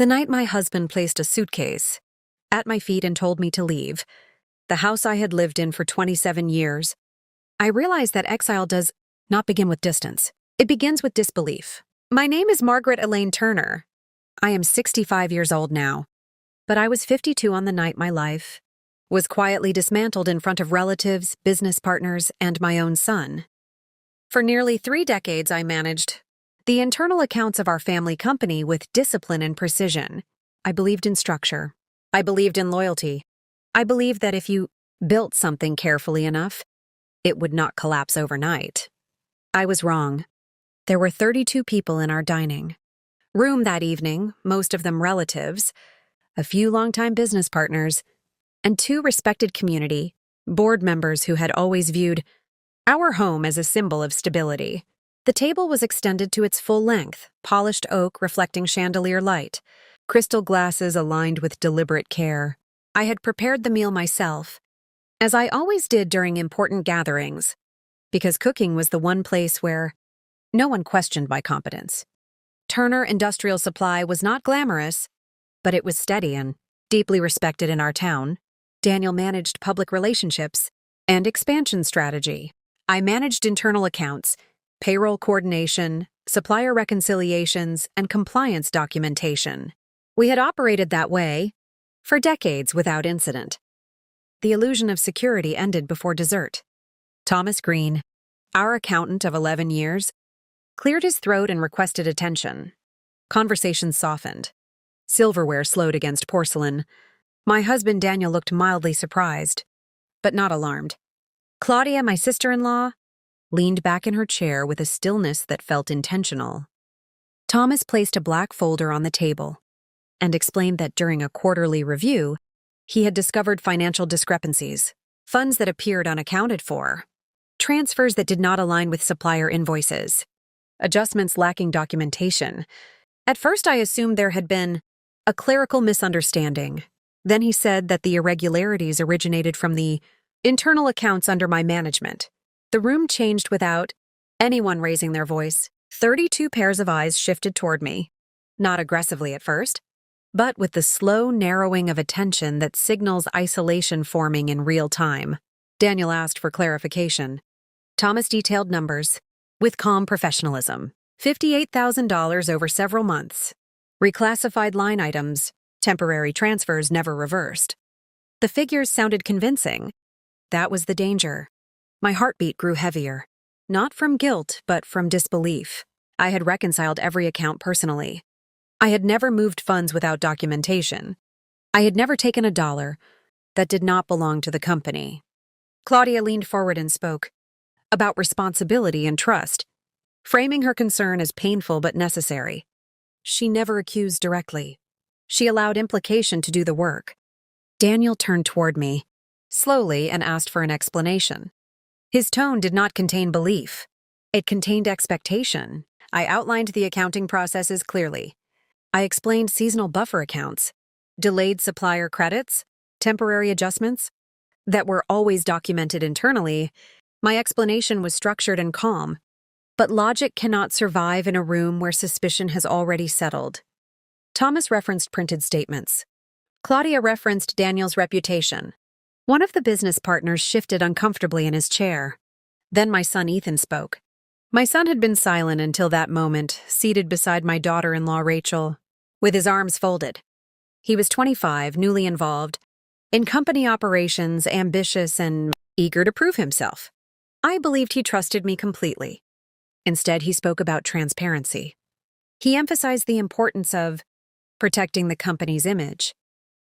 The night my husband placed a suitcase at my feet and told me to leave the house I had lived in for 27 years, I realized that exile does not begin with distance. It begins with disbelief. My name is Margaret Elaine Turner. I am 65 years old now, but I was 52 on the night my life was quietly dismantled in front of relatives, business partners, and my own son. For nearly 3 decades, I managed the internal accounts of our family company with discipline and precision. I believed in structure. I believed in loyalty. I believed that if you built something carefully enough, it would not collapse overnight. I was wrong. There were 32 people in our dining room that evening, most of them relatives, a few longtime business partners, and 2 respected community board members who had always viewed our home as a symbol of stability. The table was extended to its full length, polished oak reflecting chandelier light, crystal glasses aligned with deliberate care. I had prepared the meal myself, as I always did during important gatherings, because cooking was the one place where no one questioned my competence. Turner Industrial Supply was not glamorous, but it was steady and deeply respected in our town. Daniel managed public relationships and expansion strategy. I managed internal accounts, payroll coordination, supplier reconciliations, and compliance documentation. We had operated that way for decades without incident. The illusion of security ended before dessert. Thomas Green, our accountant of 11 years, cleared his throat and requested attention. Conversations softened. Silverware slowed against porcelain. My husband Daniel looked mildly surprised, but not alarmed. Claudia, my sister-in-law, leaned back in her chair with a stillness that felt intentional. Thomas placed a black folder on the table and explained that during a quarterly review, he had discovered financial discrepancies, funds that appeared unaccounted for, transfers that did not align with supplier invoices, adjustments lacking documentation. At first, I assumed there had been a clerical misunderstanding. Then he said that the irregularities originated from the internal accounts under my management. The room changed without anyone raising their voice. 32 pairs of eyes shifted toward me, not aggressively at first, but with the slow narrowing of attention that signals isolation forming in real time. Daniel asked for clarification. Thomas detailed numbers with calm professionalism. $58,000 over several months. Reclassified line items, temporary transfers never reversed. The figures sounded convincing. That was the danger. My heartbeat grew heavier, not from guilt, but from disbelief. I had reconciled every account personally. I had never moved funds without documentation. I had never taken a dollar that did not belong to the company. Claudia leaned forward and spoke about responsibility and trust, framing her concern as painful but necessary. She never accused directly. She allowed implication to do the work. Daniel turned toward me, slowly, and asked for an explanation. His tone did not contain belief. It contained expectation. I outlined the accounting processes clearly. I explained seasonal buffer accounts, delayed supplier credits, temporary adjustments that were always documented internally. My explanation was structured and calm, but logic cannot survive in a room where suspicion has already settled. Thomas referenced printed statements. Claudia referenced Daniel's reputation. One of the business partners shifted uncomfortably in his chair. Then my son Ethan spoke. My son had been silent until that moment, seated beside my daughter-in-law Rachel, with his arms folded. He was 25, newly involved, in company operations, ambitious and eager to prove himself. I believed he trusted me completely. Instead, he spoke about transparency. He emphasized the importance of protecting the company's image.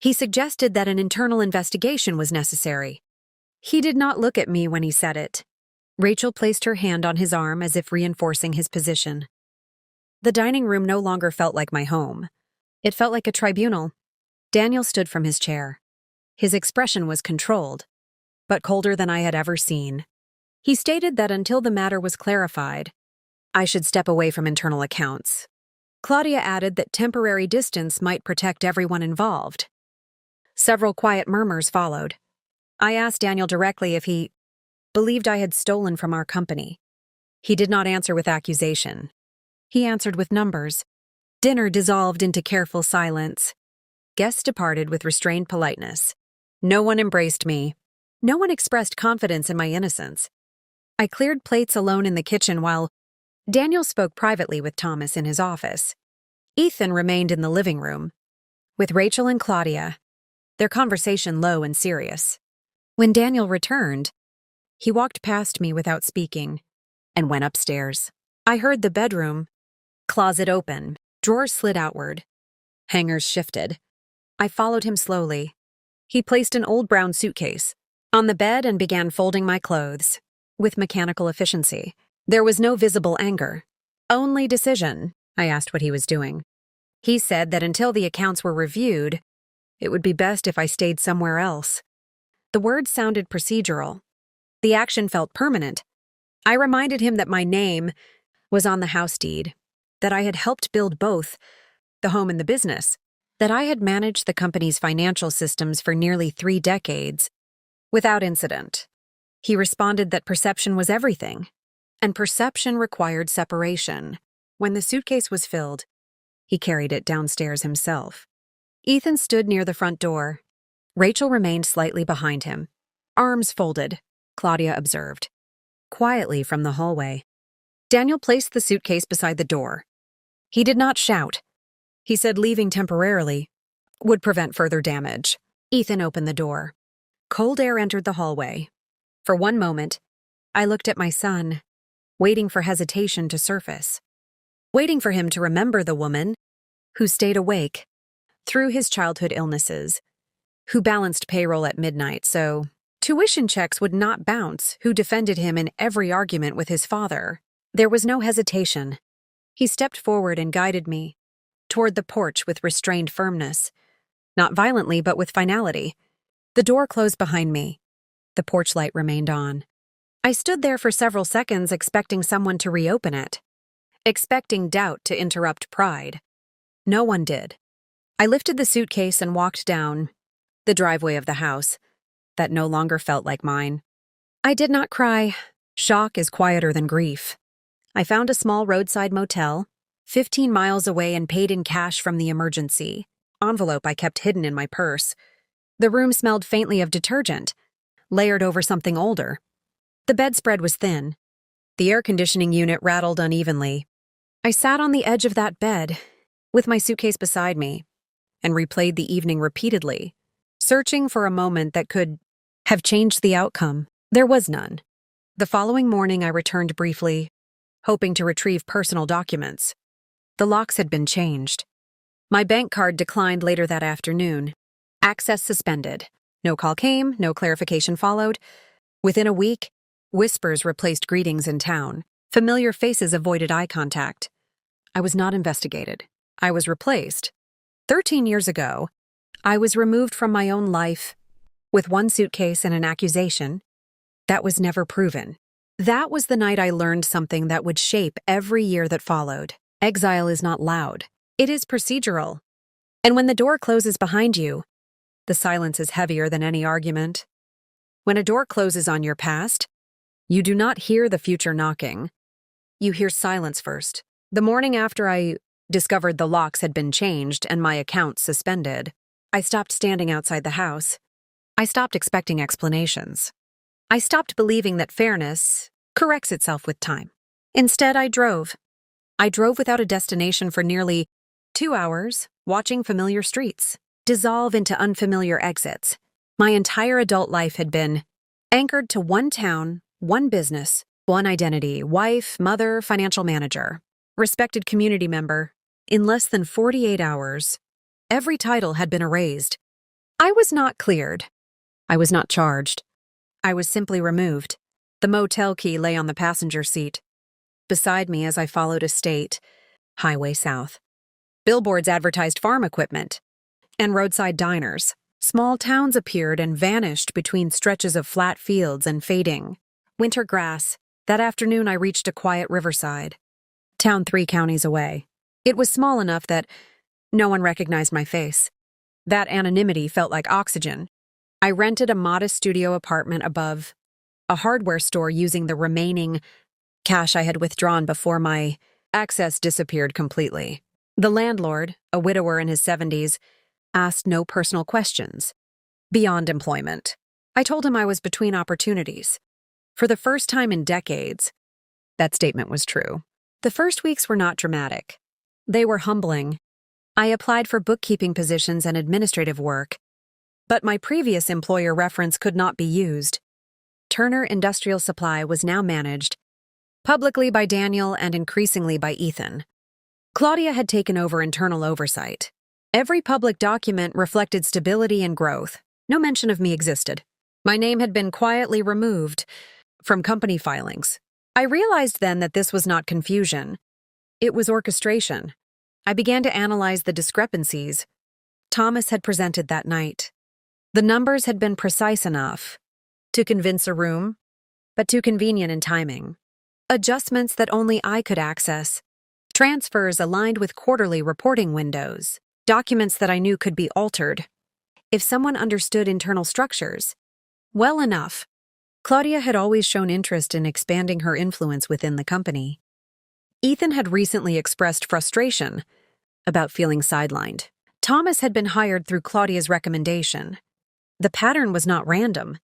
He suggested that an internal investigation was necessary. He did not look at me when he said it. Rachel placed her hand on his arm as if reinforcing his position. The dining room no longer felt like my home. It felt like a tribunal. Daniel stood from his chair. His expression was controlled, but colder than I had ever seen. He stated that until the matter was clarified, I should step away from internal accounts. Claudia added that temporary distance might protect everyone involved. Several quiet murmurs followed. I asked Daniel directly if he believed I had stolen from our company. He did not answer with accusation. He answered with numbers. Dinner dissolved into careful silence. Guests departed with restrained politeness. No one embraced me. No one expressed confidence in my innocence. I cleared plates alone in the kitchen while Daniel spoke privately with Thomas in his office. Ethan remained in the living room, with Rachel and Claudia, their conversation low and serious. When Daniel returned, he walked past me without speaking and went upstairs. I heard the bedroom closet open, drawers slid outward, hangers shifted. I followed him slowly. He placed an old brown suitcase on the bed and began folding my clothes with mechanical efficiency. There was no visible anger, only decision. I asked what he was doing. He said that until the accounts were reviewed, it would be best if I stayed somewhere else. The words sounded procedural. The action felt permanent. I reminded him that my name was on the house deed, that I had helped build both, the home and the business, that I had managed the company's financial systems for nearly 3 decades, without incident. He responded that perception was everything, and perception required separation. When the suitcase was filled, he carried it downstairs himself. Ethan stood near the front door. Rachel remained slightly behind him. Arms folded, Claudia observed. Quietly from the hallway, Daniel placed the suitcase beside the door. He did not shout. He said leaving temporarily would prevent further damage. Ethan opened the door. Cold air entered the hallway. For one moment, I looked at my son, waiting for hesitation to surface, waiting for him to remember the woman who stayed awake through his childhood illnesses, who balanced payroll at midnight so tuition checks would not bounce, who defended him in every argument with his father. There was no hesitation. He stepped forward and guided me toward the porch with restrained firmness, not violently but with finality. The door closed behind me. The porch light remained on. I stood there for several seconds expecting someone to reopen it, expecting doubt to interrupt pride. No one did. I lifted the suitcase and walked down the driveway of the house that no longer felt like mine. I did not cry. Shock is quieter than grief. I found a small roadside motel, 15 miles away, and paid in cash from the emergency envelope I kept hidden in my purse. The room smelled faintly of detergent, layered over something older. The bedspread was thin. The air conditioning unit rattled unevenly. I sat on the edge of that bed, with my suitcase beside me, and replayed the evening repeatedly, searching for a moment that could have changed the outcome. There was none. The following morning I returned briefly, hoping to retrieve personal documents. The locks had been changed. My bank card declined later that afternoon. Access suspended. No call came, no clarification followed. Within a week, whispers replaced greetings in town. Familiar faces avoided eye contact. I was not investigated. I was replaced. 13 years ago, I was removed from my own life with one suitcase and an accusation that was never proven. That was the night I learned something that would shape every year that followed. Exile is not loud. It is procedural. And when the door closes behind you, the silence is heavier than any argument. When a door closes on your past, you do not hear the future knocking. You hear silence first. The morning after I discovered the locks had been changed and my account suspended, I stopped standing outside the house. I stopped expecting explanations. I stopped believing that fairness corrects itself with time. Instead, I drove. I drove without a destination for nearly 2 hours, watching familiar streets dissolve into unfamiliar exits. My entire adult life had been anchored to one town, one business, one identity: wife, mother, financial manager, respected community member. In less than 48 hours, every title had been erased. I was not cleared. I was not charged. I was simply removed. The motel key lay on the passenger seat. Beside me as I followed a state highway south. Billboards advertised farm equipment and roadside diners. Small towns appeared and vanished between stretches of flat fields and fading winter grass. That afternoon I reached a quiet riverside, town 3 counties away. It was small enough that no one recognized my face. That anonymity felt like oxygen. I rented a modest studio apartment above a hardware store using the remaining cash I had withdrawn before my access disappeared completely. The landlord, a widower in his 70s, asked no personal questions. Beyond employment. I told him I was between opportunities. For the first time in decades, that statement was true. The first weeks were not dramatic. They were humbling. I applied for bookkeeping positions and administrative work, but my previous employer reference could not be used. Turner Industrial Supply was now managed, publicly by Daniel and increasingly by Ethan. Claudia had taken over internal oversight. Every public document reflected stability and growth. No mention of me existed. My name had been quietly removed from company filings. I realized then that this was not confusion. It was orchestration. I began to analyze the discrepancies Thomas had presented that night. The numbers had been precise enough to convince a room, but too convenient in timing. Adjustments that only I could access. Transfers aligned with quarterly reporting windows. Documents that I knew could be altered if someone understood internal structures well enough. Claudia had always shown interest in expanding her influence within the company. Ethan had recently expressed frustration about feeling sidelined. Thomas had been hired through Claudia's recommendation. The pattern was not random.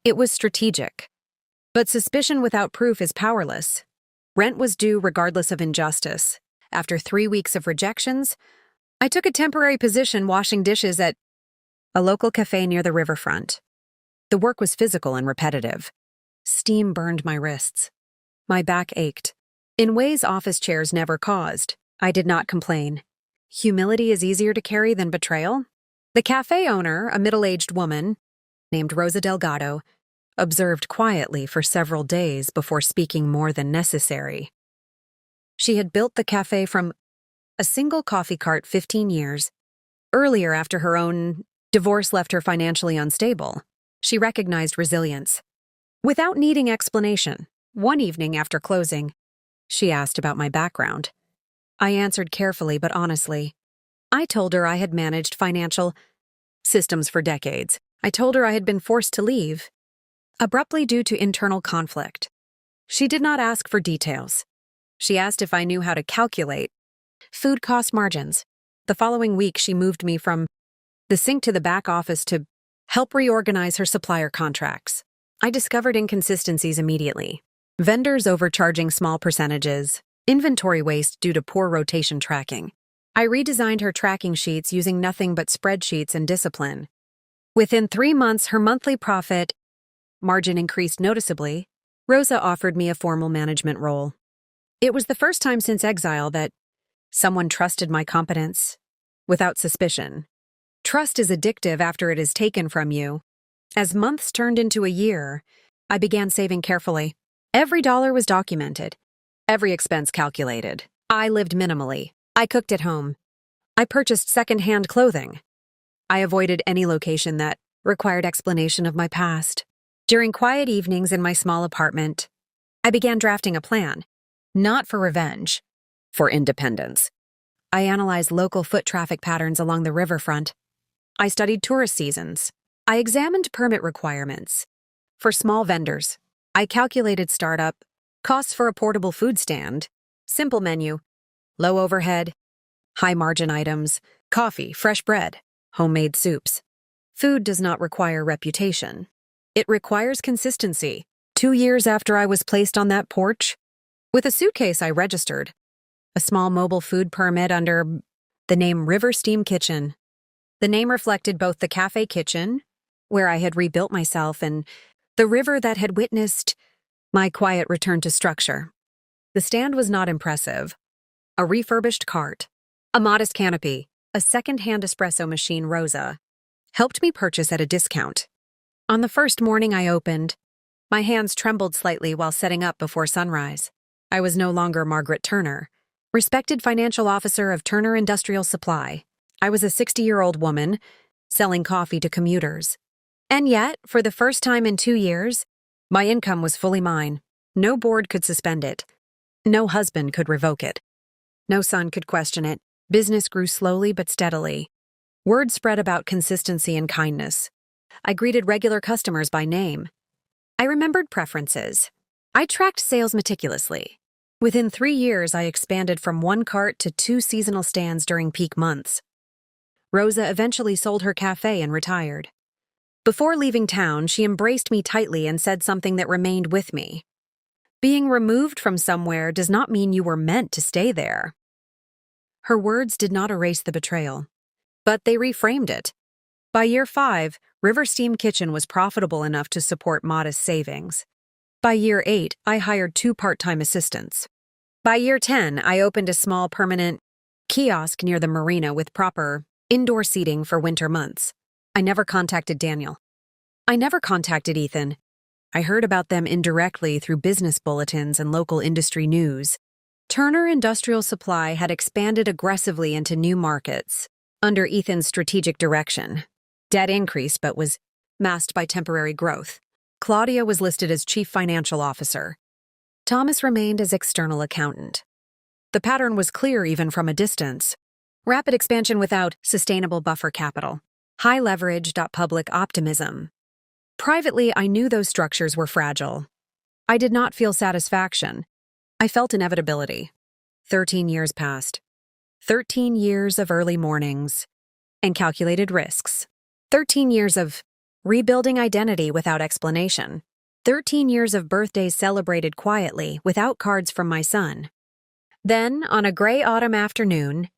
It was strategic. But suspicion without proof is powerless. Rent was due regardless of injustice. After 3 weeks of rejections, I took a temporary position washing dishes at a local cafe near the riverfront. The work was physical and repetitive. Steam burned my wrists. My back ached. In ways office chairs never caused. I did not complain. Humility is easier to carry than betrayal. The cafe owner, a middle-aged woman named Rosa Delgado, observed quietly for several days before speaking more than necessary. She had built the cafe from a single coffee cart 15 years earlier after her own divorce left her financially unstable. She recognized resilience. Without needing explanation, one evening after closing, she asked about my background. I answered carefully but honestly. I told her I had managed financial systems for decades. I told her I had been forced to leave, abruptly due to internal conflict. She did not ask for details. She asked if I knew how to calculate food cost margins. The following week, she moved me from the sink to the back office to help reorganize her supplier contracts. I discovered inconsistencies immediately. Vendors overcharging small percentages, inventory waste due to poor rotation tracking. I redesigned her tracking sheets using nothing but spreadsheets and discipline. Within 3 months, her monthly profit margin increased noticeably. Rosa offered me a formal management role. It was the first time since exile that someone trusted my competence without suspicion. Trust is addictive after it is taken from you. As months turned into a year, I began saving carefully. Every dollar was documented, every expense calculated. I lived minimally. I cooked at home. I purchased second-hand clothing. I avoided any location that required explanation of my past. During quiet evenings in my small apartment, I began drafting a plan, not for revenge, for independence. I analyzed local foot traffic patterns along the riverfront. I studied tourist seasons. I examined permit requirements. For small vendors, I calculated startup costs for a portable food stand, simple menu, low overhead, high margin items, coffee, fresh bread, homemade soups. Food does not require reputation. It requires consistency. 2 years after I was placed on that porch, with a suitcase I registered a small mobile food permit under the name River Steam Kitchen. The name reflected both the cafe kitchen, where I had rebuilt myself, and the river that had witnessed my quiet return to structure. The stand was not impressive. A refurbished cart, a modest canopy, a second-hand espresso machine Rosa helped me purchase at a discount. On the first morning I opened, my hands trembled slightly while setting up before sunrise. I was no longer Margaret Turner, respected financial officer of Turner Industrial Supply. I was a 60-year-old woman selling coffee to commuters. And yet, for the first time in 2 years, my income was fully mine. No board could suspend it. No husband could revoke it. No son could question it. Business grew slowly but steadily. Word spread about consistency and kindness. I greeted regular customers by name. I remembered preferences. I tracked sales meticulously. Within 3 years, I expanded from one cart to 2 seasonal stands during peak months. Rosa eventually sold her cafe and retired. Before leaving town, she embraced me tightly and said something that remained with me. Being removed from somewhere does not mean you were meant to stay there. Her words did not erase the betrayal, but they reframed it. By year 5, River Steam Kitchen was profitable enough to support modest savings. By year 8, I hired 2 part-time assistants. By year 10, I opened a small permanent kiosk near the marina with proper indoor seating for winter months. I never contacted Daniel. I never contacted Ethan. I heard about them indirectly through business bulletins and local industry news. Turner Industrial Supply had expanded aggressively into new markets under Ethan's strategic direction. Debt increased but was masked by temporary growth. Claudia was listed as chief financial officer. Thomas remained as external accountant. The pattern was clear even from a distance. Rapid expansion without sustainable buffer capital. High leverage. Public optimism. Privately, I knew those structures were fragile. I did not feel satisfaction. I felt inevitability. 13 years passed. 13 years of early mornings and calculated risks. 13 years of rebuilding identity without explanation. 13 years of birthdays celebrated quietly without cards from my son. Then, on a gray autumn afternoon,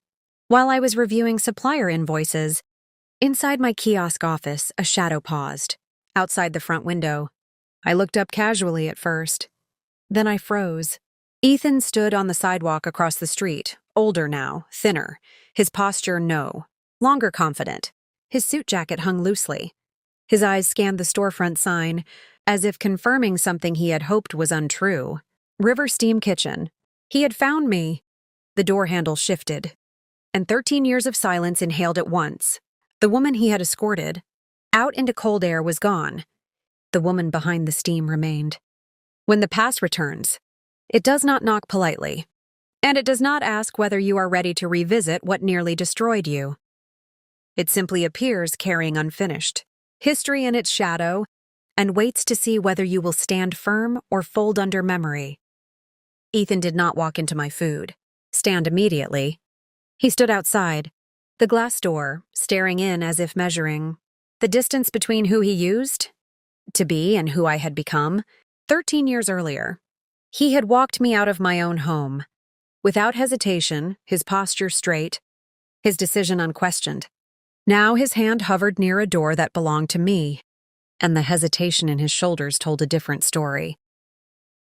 while I was reviewing supplier invoices, inside my kiosk office, a shadow paused. Outside the front window, I looked up casually at first. Then I froze. Ethan stood on the sidewalk across the street, older now, thinner, his posture longer confident. His suit jacket hung loosely. His eyes scanned the storefront sign, as if confirming something he had hoped was untrue. River Steam Kitchen. He had found me. The door handle shifted, and 13 years of silence inhaled at once. The woman he had escorted out into cold air was gone. The woman behind the steam remained. When the past returns, it does not knock politely, and it does not ask whether you are ready to revisit what nearly destroyed you. It simply appears carrying unfinished history in its shadow and waits to see whether you will stand firm or fold under memory. Ethan did not walk into my food stand immediately. He stood outside, the glass door, staring in as if measuring the distance between who he used to be and who I had become. 13 years earlier, he had walked me out of my own home. Without hesitation, his posture straight, his decision unquestioned. Now his hand hovered near a door that belonged to me, and the hesitation in his shoulders told a different story.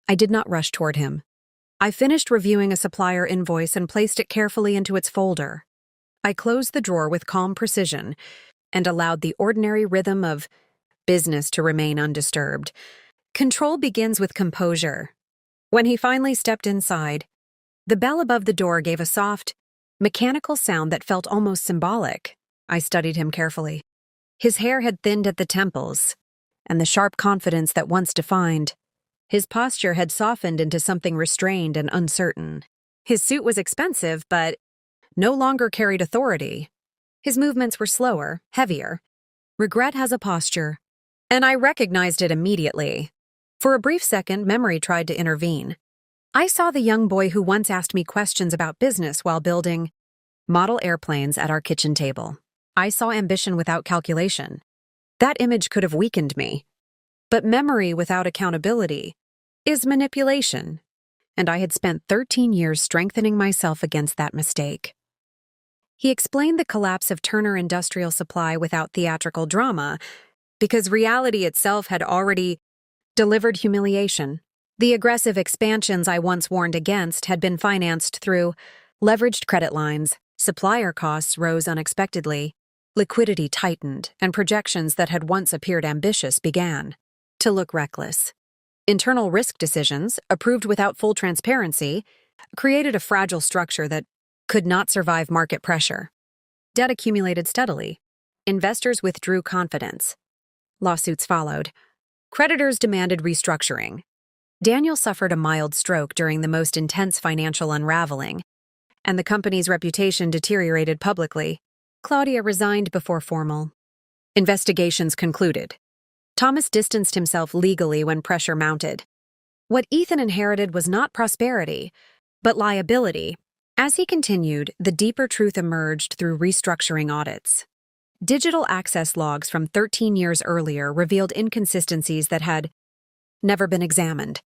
I did not rush toward him. I finished reviewing a supplier invoice and placed it carefully into its folder. I closed the drawer with calm precision and allowed the ordinary rhythm of business to remain undisturbed. Control begins with composure. When he finally stepped inside, the bell above the door gave a soft, mechanical sound that felt almost symbolic. I studied him carefully. His hair had thinned at the temples, and the sharp confidence that once defined. His posture had softened into something restrained and uncertain. His suit was expensive, but no longer carried authority. His movements were slower, heavier. Regret has a posture, and I recognized it immediately. For a brief second, memory tried to intervene. I saw the young boy who once asked me questions about business while building model airplanes at our kitchen table. I saw ambition without calculation. That image could have weakened me. But memory without accountability is manipulation, and I had spent 13 years strengthening myself against that mistake. He explained the collapse of Turner Industrial Supply without theatrical drama, because reality itself had already delivered humiliation. The aggressive expansions I once warned against had been financed through leveraged credit lines, supplier costs rose unexpectedly, liquidity tightened, and projections that had once appeared ambitious began to look reckless. Internal risk decisions, approved without full transparency, created a fragile structure that could not survive market pressure. Debt accumulated steadily. Investors withdrew confidence. Lawsuits followed. Creditors demanded restructuring. Daniel suffered a mild stroke during the most intense financial unraveling, and the company's reputation deteriorated publicly. Claudia resigned before formal investigations concluded. Thomas distanced himself legally when pressure mounted. What Ethan inherited was not prosperity, but liability. As he continued, the deeper truth emerged through restructuring audits. Digital access logs from 13 years earlier revealed inconsistencies that had never been examined.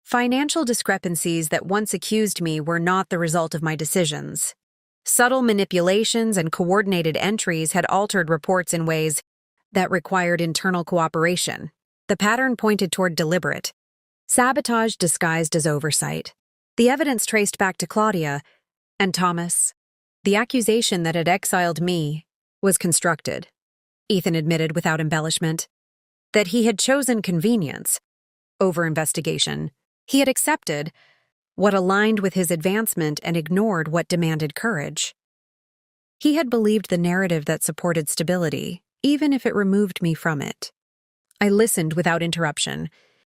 Financial discrepancies that once accused me were not the result of my decisions. Subtle manipulations and coordinated entries had altered reports in ways that required internal cooperation. The pattern pointed toward deliberate sabotage disguised as oversight. The evidence traced back to Claudia and Thomas. The accusation that had exiled me was constructed. Ethan admitted without embellishment that he had chosen convenience over investigation. He had accepted what aligned with his advancement and ignored what demanded courage. He had believed the narrative that supported stability, even if it removed me from it. I listened without interruption.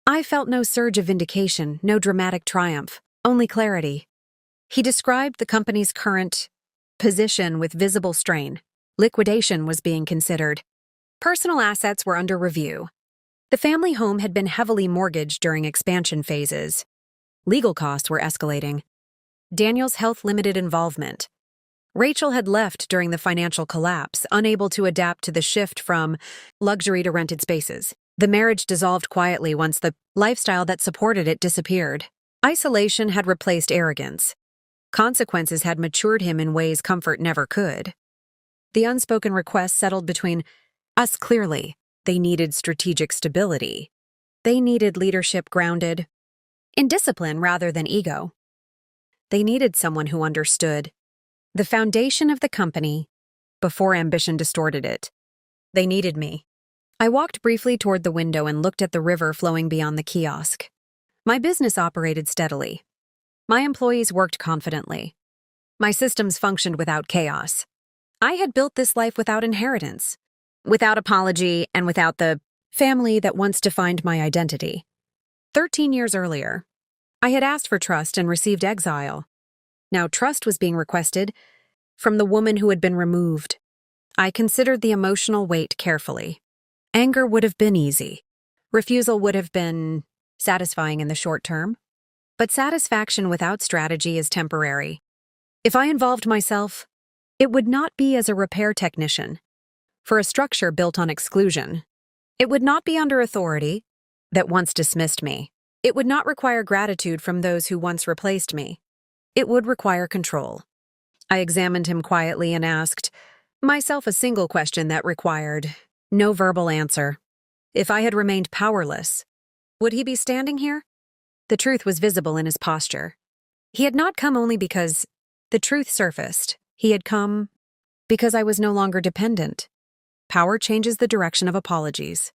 I felt no surge of vindication, no dramatic triumph, only clarity. He described the company's current position with visible strain. Liquidation was being considered. Personal assets were under review. The family home had been heavily mortgaged during expansion phases. Legal costs were escalating. Daniel's health limited involvement. Rachel had left during the financial collapse, unable to adapt to the shift from luxury to rented spaces. The marriage dissolved quietly once the lifestyle that supported it disappeared. Isolation had replaced arrogance. Consequences had matured him in ways comfort never could. The unspoken request settled between us clearly. They needed strategic stability. They needed leadership grounded in discipline rather than ego. They needed someone who understood the foundation of the company before ambition distorted it. They needed me. I walked briefly toward the window and looked at the river flowing beyond the kiosk. My business operated steadily. My employees worked confidently. My systems functioned without chaos. I had built this life without inheritance, without apology, and without the family that once defined my identity. 13 years earlier, I had asked for trust and received exile. Now trust was being requested from the woman who had been removed. I considered the emotional weight carefully. Anger would have been easy. Refusal would have been satisfying in the short term. But satisfaction without strategy is temporary. If I involved myself, it would not be as a repair technician for a structure built on exclusion. It would not be under authority that once dismissed me. It would not require gratitude from those who once replaced me. It would require control. I examined him quietly and asked myself a single question that required no verbal answer. If I had remained powerless, would he be standing here? The truth was visible in his posture. He had not come only because the truth surfaced. He had come because I was no longer dependent. Power changes the direction of apologies.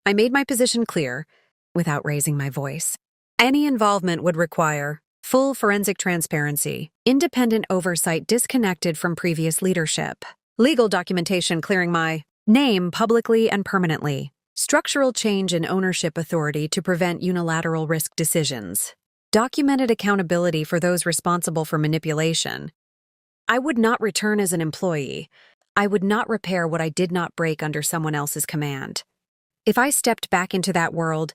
I made my position clear without raising my voice. Any involvement would require full forensic transparency, independent oversight disconnected from previous leadership, legal documentation clearing my name publicly and permanently, structural change in ownership authority to prevent unilateral risk decisions, documented accountability for those responsible for manipulation. I would not return as an employee. I would not repair what I did not break under someone else's command. If I stepped back into that world,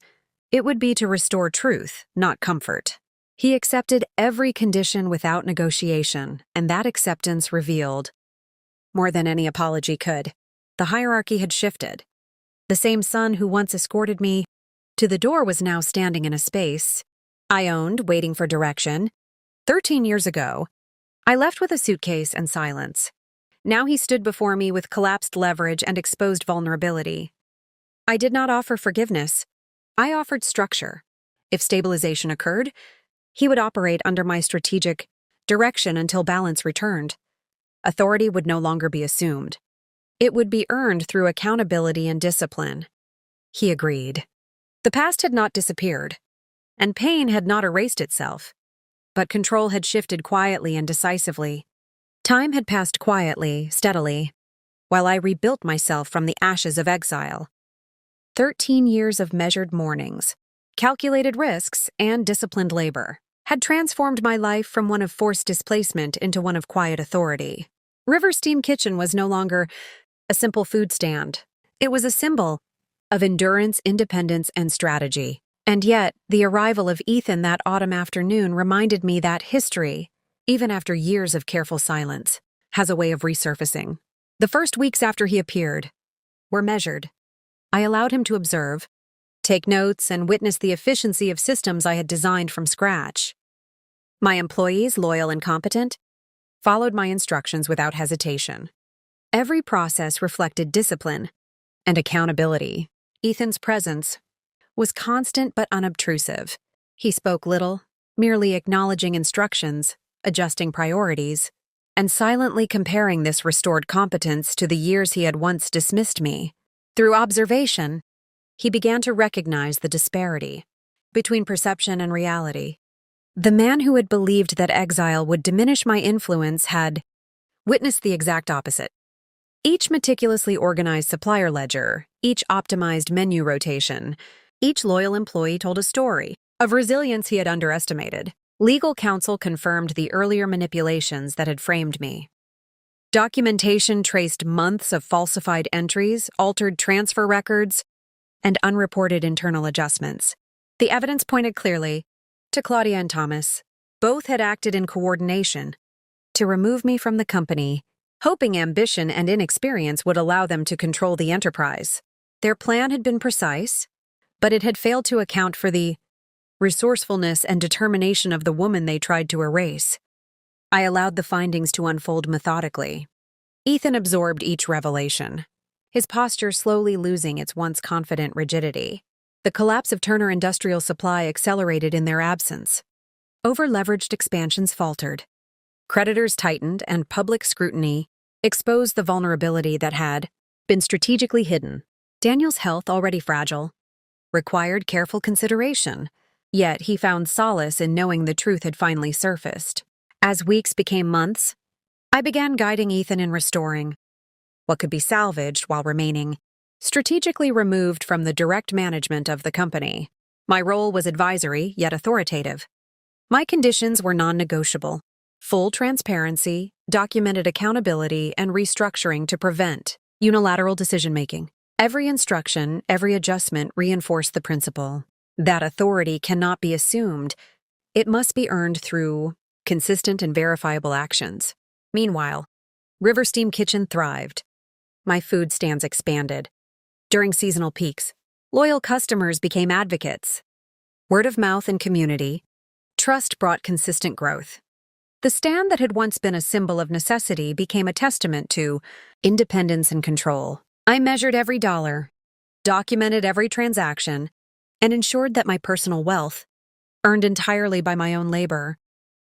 it would be to restore truth, not comfort. He accepted every condition without negotiation, and that acceptance revealed more than any apology could. The hierarchy had shifted. The same son who once escorted me to the door was now standing in a space I owned, waiting for direction. 13 years ago, I left with a suitcase and silence. Now he stood before me with collapsed leverage and exposed vulnerability. I did not offer forgiveness. I offered structure. If stabilization occurred, he would operate under my strategic direction until balance returned. Authority would no longer be assumed. It would be earned through accountability and discipline. He agreed. The past had not disappeared, and pain had not erased itself, but control had shifted quietly and decisively. Time had passed quietly, steadily, while I rebuilt myself from the ashes of exile. 13 years of measured mornings, calculated risks, and disciplined labor had transformed my life from one of forced displacement into one of quiet authority. River Steam Kitchen was no longer a simple food stand. It was a symbol of endurance, independence, and strategy. And yet, the arrival of Ethan that autumn afternoon reminded me that history, even after years of careful silence, has a way of resurfacing. The first weeks after he appeared were measured. I allowed him to observe, take notes, and witness the efficiency of systems I had designed from scratch. My employees, loyal and competent, followed my instructions without hesitation. Every process reflected discipline and accountability. Ethan's presence was constant but unobtrusive. He spoke little, merely acknowledging instructions, adjusting priorities, and silently comparing this restored competence to the years he had once dismissed me. Through observation, he began to recognize the disparity between perception and reality. The man who had believed that exile would diminish my influence had witnessed the exact opposite. Each meticulously organized supplier ledger, each optimized menu rotation, each loyal employee told a story of resilience he had underestimated. Legal counsel confirmed the earlier manipulations that had framed me. Documentation traced months of falsified entries, altered transfer records, and unreported internal adjustments. The evidence pointed clearly to Claudia and Thomas. Both had acted in coordination to remove me from the company, hoping ambition and inexperience would allow them to control the enterprise. Their plan had been precise, but it had failed to account for the resourcefulness and determination of the woman they tried to erase. I allowed the findings to unfold methodically. Ethan absorbed each revelation, his posture slowly losing its once confident rigidity. The collapse of Turner Industrial Supply accelerated in their absence. Over-leveraged expansions faltered. Creditors tightened, and public scrutiny exposed the vulnerability that had been strategically hidden. Daniel's health, already fragile, required careful consideration, yet he found solace in knowing the truth had finally surfaced. As weeks became months, I began guiding Ethan in restoring what could be salvaged while remaining strategically removed from the direct management of the company. My role was advisory, yet authoritative. My conditions were non-negotiable: full transparency, documented accountability, and restructuring to prevent unilateral decision-making. Every instruction, every adjustment reinforced the principle that authority cannot be assumed. It must be earned through consistent and verifiable actions. Meanwhile, River Steam Kitchen thrived. My food stands expanded. During seasonal peaks, loyal customers became advocates. Word of mouth and community, trust brought consistent growth. The stand that had once been a symbol of necessity became a testament to independence and control. I measured every dollar, documented every transaction, and ensured that my personal wealth, earned entirely by my own labor,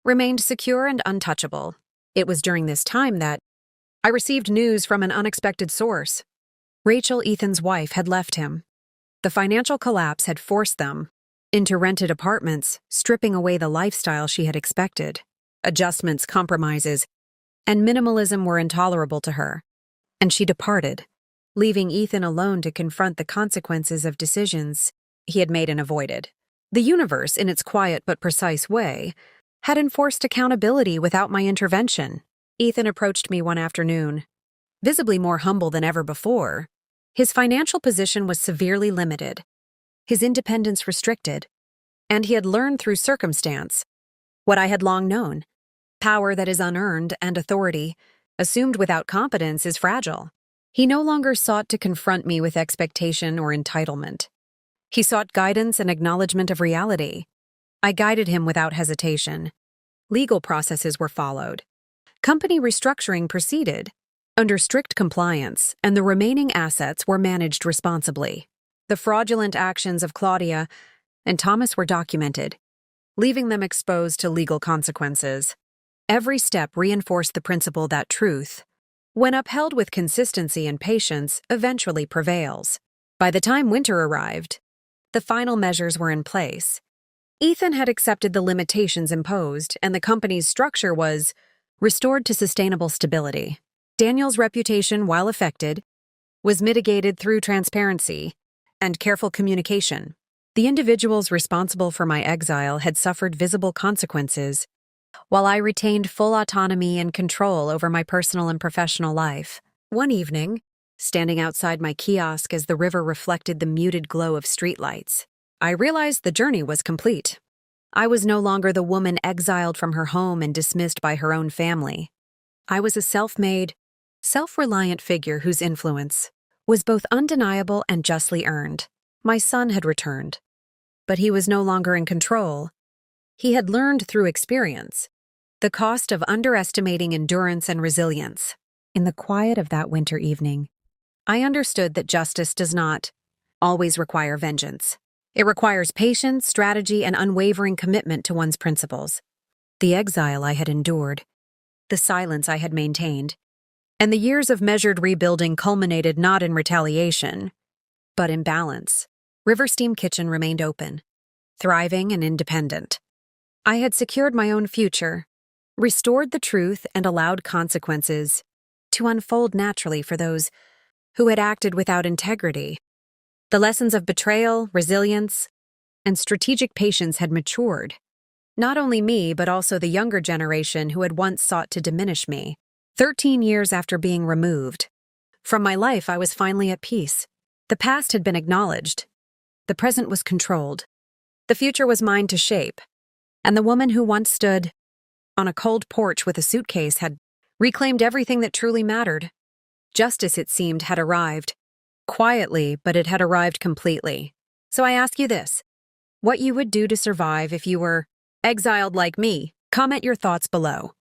remained secure and untouchable. It was during this time that I received news from an unexpected source. Rachel, Ethan's wife, had left him. The financial collapse had forced them into rented apartments, stripping away the lifestyle she had expected. Adjustments, compromises, and minimalism were intolerable to her, and she departed, leaving Ethan alone to confront the consequences of decisions he had made and avoided. The universe, in its quiet but precise way, had enforced accountability without my intervention. Ethan approached me one afternoon, visibly more humble than ever before. His financial position was severely limited, his independence restricted, and he had learned through circumstance what I had long known: power that is unearned and authority assumed without competence is fragile. He no longer sought to confront me with expectation or entitlement. He sought guidance and acknowledgement of reality. I guided him without hesitation. Legal processes were followed. Company restructuring proceeded under strict compliance, and the remaining assets were managed responsibly. The fraudulent actions of Claudia and Thomas were documented, leaving them exposed to legal consequences. Every step reinforced the principle that truth, when upheld with consistency and patience, eventually prevails. By the time winter arrived, the final measures were in place. Ethan had accepted the limitations imposed, and the company's structure was restored to sustainable stability. Daniel's reputation, while affected, was mitigated through transparency and careful communication. The individuals responsible for my exile had suffered visible consequences, while I retained full autonomy and control over my personal and professional life. One evening, standing outside my kiosk as the river reflected the muted glow of streetlights, I realized the journey was complete. I was no longer the woman exiled from her home and dismissed by her own family. I was a self-made, self-reliant figure whose influence was both undeniable and justly earned. My son had returned, but he was no longer in control. He had learned through experience the cost of underestimating endurance and resilience. In the quiet of that winter evening, I understood that justice does not always require vengeance. It requires patience, strategy, and unwavering commitment to one's principles. The exile I had endured, the silence I had maintained, and the years of measured rebuilding culminated not in retaliation, but in balance. River Steam Kitchen remained open, thriving and independent. I had secured my own future, restored the truth, and allowed consequences to unfold naturally for those who had acted without integrity. The lessons of betrayal, resilience, and strategic patience had matured. Not only me, but also the younger generation who had once sought to diminish me. 13 years after being removed from my life, I was finally at peace. The past had been acknowledged. The present was controlled. The future was mine to shape. And the woman who once stood on a cold porch with a suitcase had reclaimed everything that truly mattered. Justice, it seemed, had arrived. Quietly, but it had arrived completely. So I ask you this: what you would do to survive if you were exiled like me? Comment your thoughts below.